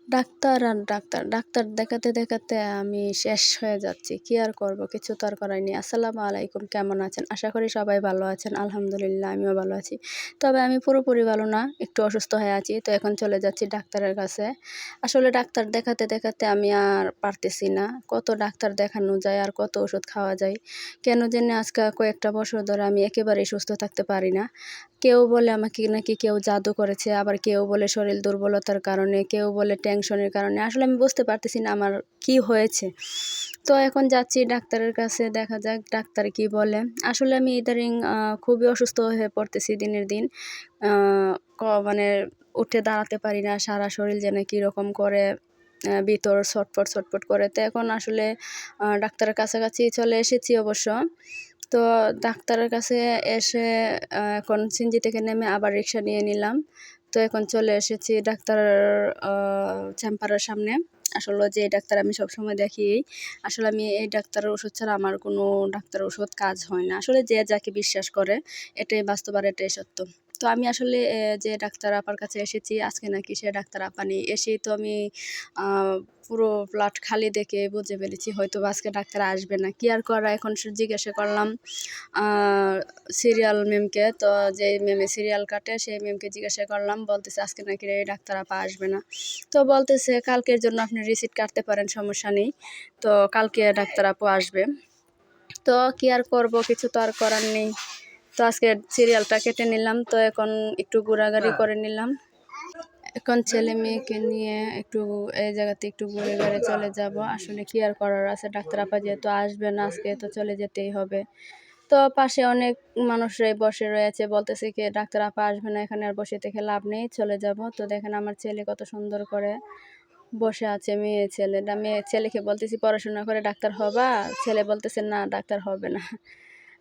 Doctor আর doctor. Doctor দেখাতে, দেখাতে আমি শেষ হয়ে যাচ্ছি। কি আর করব? কিছু তো আর করার নেই। আসসালামু আলাইকুম। কেমন আছেন? আশা করি সবাই ভালো আছেন। আলহামদুলিল্লাহ আমিও ভালো আছি। তবে আমি পুরোপুরি ভালো না। একটু অসুস্থ হয়ে আছি। তো এখন চলে যাচ্ছি ডাক্তারের কাছে। আসলে ডাক্তার দেখাতে, দেখাতে আমি আর পারতেছি না। কত ডাক্তার দেখানো যায় আর কত ওষুধ খাওয়া যায়। কেন জানি আজকে কয়েকটা বছর ধরে আমি একেবারেই সুস্থ থাকতে পারি না। কেউ বলে আমাকে নাকি কেউ জাদু করেছে, আবার কেউ বলে শরীর দুর্বলতার কারণে, কেউ বলে টেনশনের কারণে। আসলে আমি বুঝতে পারতেছি না আমার কি হয়েছে। তো এখন যাচ্ছি ডাক্তারের কাছে, দেখা যাক ডাক্তার কি বলে। আসলে আমি ইদানিং খুবই অসুস্থ হয়ে পড়তেছি দিনের দিন। আ মানে উঠে দাঁড়াতে পারি না। সারা শরীর যেন কিরকম করে ভিতর ছটফট, ছটফট করে। তো এখন আসলে ডাক্তারের কাছাকাছি চলে এসেছি অবশ্য। তো ডাক্তারের কাছে এসে এখন সিএনজি থেকে নেমে আবার রিক্সা নিয়ে নিলাম। তো এখন চলে এসেছি ডাক্তার আ চেম্বারের সামনে। আসলে যে ডাক্তার আমি সবসময় দেখি, আসলে আমি এই ডাক্তারের ওষুধ ছাড়া আমার কোনো ডাক্তারের ওষুধ কাজ হয় না। আসলে যে যাকে বিশ্বাস করে এটাই বাস্তব আর এটাই সত্য। তো আমি আসলে যে ডাক্তার আপার কাছে এসেছি, আজকে নাকি সে ডাক্তার আপা নেই। এসেই তো আমি আ পুরো প্লট খালি দেখে বুঝে ফেলেছি হয়তোবা আজকে ডাক্তার আসবে না। কি আর করা, এখন জিজ্ঞাসা করলাম আ সিরিয়াল ম্যামকে। তো যেই ম্যামে সিরিয়াল কাটে সেই ম্যামকে জিজ্ঞাসা করলাম, বলতেছে আজকে নাকি এই ডাক্তার আপা আসবে না। তো বলতেছে কালকের জন্য আপনি রিসিট কাটতে পারেন, সমস্যা নেই। তো কালকে ডাক্তার আপু আসবে। তো কি আর করব, কিছু তো আর করার নেই। তো আজকে সিরিয়ালটা কেটে নিলাম। তো এখন একটু ঘোরাঘুরি করে নিলাম। এখন ছেলে-মেয়েকে নিয়ে একটু এই জায়গাতে একটু ঘুরে ঘুরে চলে যাব। আসলে কি আর করার আছে, ডাক্তার আপা যেহেতু আসবে না আজকে, তো চলে যেতেই হবে। তো পাশে অনেক মানুষরাই বসে রয়েছে, বলতেছে কি ডাক্তার আপা আসবে না, এখানে আর বসে থেকে লাভ নেই, চলে যাব। তো দেখেন আমার ছেলে কত সুন্দর করে বসে আছে, মেয়ে ছেলেটা। মেয়ে ছেলেকে বলতেছি পড়াশোনা করে ডাক্তার হবা? ছেলে বলতেছে না ডাক্তার হবে না।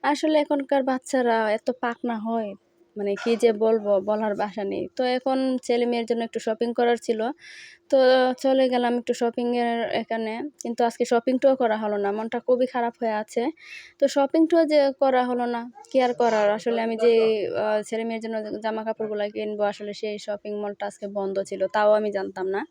আসলে এখনকার বাচ্চারা এত পাকনা হয়, মানে কি যে বলবো, বলার ভাষা নেই। তো এখন ছেলে-মেয়ের জন্য একটু শপিং করার ছিল। তো চলে গেলাম একটু শপিংয়ের এখানে। কিন্তু আজকে শপিংটাও করা হলো না। মনটা খুবই খারাপ হয়ে আছে। তো শপিংটাও যে করা হলো না, কি আর করার? আসলে আমি যে ছেলে-মেয়ের জন্য জামা-কাপড়গুলা কিনবো, আসলে সেই শপিং মলটা আজকে বন্ধ ছিল। তাও আমি জানতাম না।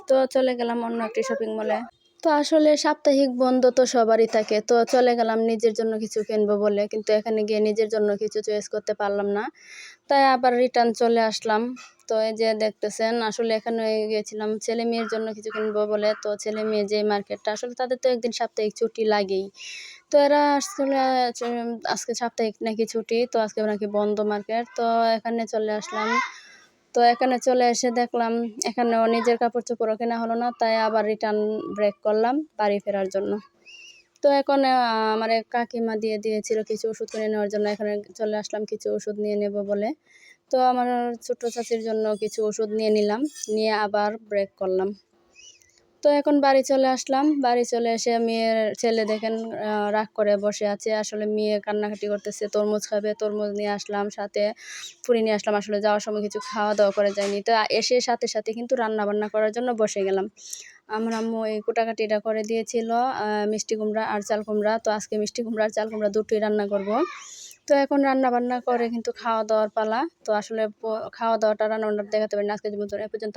তো চলে গেলাম অন্য একটি শপিং মলে। তো আসলে সাপ্তাহিক বন্ধ তো সবারই থাকে। তো চলে গেলাম নিজের জন্য কিছু কিনবো বলে। কিন্তু এখানে গিয়ে নিজের জন্য কিছু চয়েস করতে পারলাম না। তাই আবার রিটার্ন চলে আসলাম। তো এই যে দেখতেছেন, আসলে এখানে গিয়েছিলাম ছেলে-মেয়ের জন্য কিছু কিনবো বলে। তো ছেলে-মেয়ে যে মার্কেটটা, আসলে তাদের তো একদিন সাপ্তাহিক ছুটি লাগেই। তো এরা আসলে আজকে সাপ্তাহিক নাকি ছুটি। তো আজকে নাকি বন্ধ মার্কেট। তো এখানে চলে আসলাম। তো এখানে চলে এসে দেখলাম এখানেও নিজের কাপড়-চোপড়ও কেনা হলো না। তাই আবার রিটার্ন ব্রেক করলাম বাড়ি ফেরার জন্য। তো এখন আমার এক কাকিমা দিয়ে দিয়েছিল কিছু ওষুধ কিনে নেওয়ার জন্য। এখানে চলে আসলাম কিছু ওষুধ নিয়ে নেব বলে। তো আমার ছোট্ট চাচির জন্য কিছু ওষুধ নিয়ে নিলাম। নিয়ে আবার ব্রেক করলাম। তো এখন বাড়ি চলে আসলাম। বাড়ি চলে এসে মেয়ের ছেলে দেখেন রাগ করে বসে আছে। আসলে মেয়ে কান্নাকাটি করতেছে, তরমুজ খাবে। তরমুজ নিয়ে আসলাম, সাথে পুরি নিয়ে আসলাম। আসলে যাওয়ার সময় কিছু খাওয়া-দাওয়া করে যাইনি। তো এসে সাথে, সাথে কিন্তু রান্না-বান্না করার জন্য বসে গেলাম। আমার আম্মু এই কুটাকাটিটা করে দিয়েছিল, মিষ্টি কুমড়া আর চাল কুমড়া। তো আজকে মিষ্টি কুমড়া আর চাল কুমড়া দুটোই রান্না করব। তো এখন রান্না-বান্না করে কিন্তু খাওয়া-দাওয়ার পালা। তো আসলে খাওয়া-দাওয়াটা রান্না-বান্না দেখাতে পারি না। আজকের মতন এ পর্যন্ত।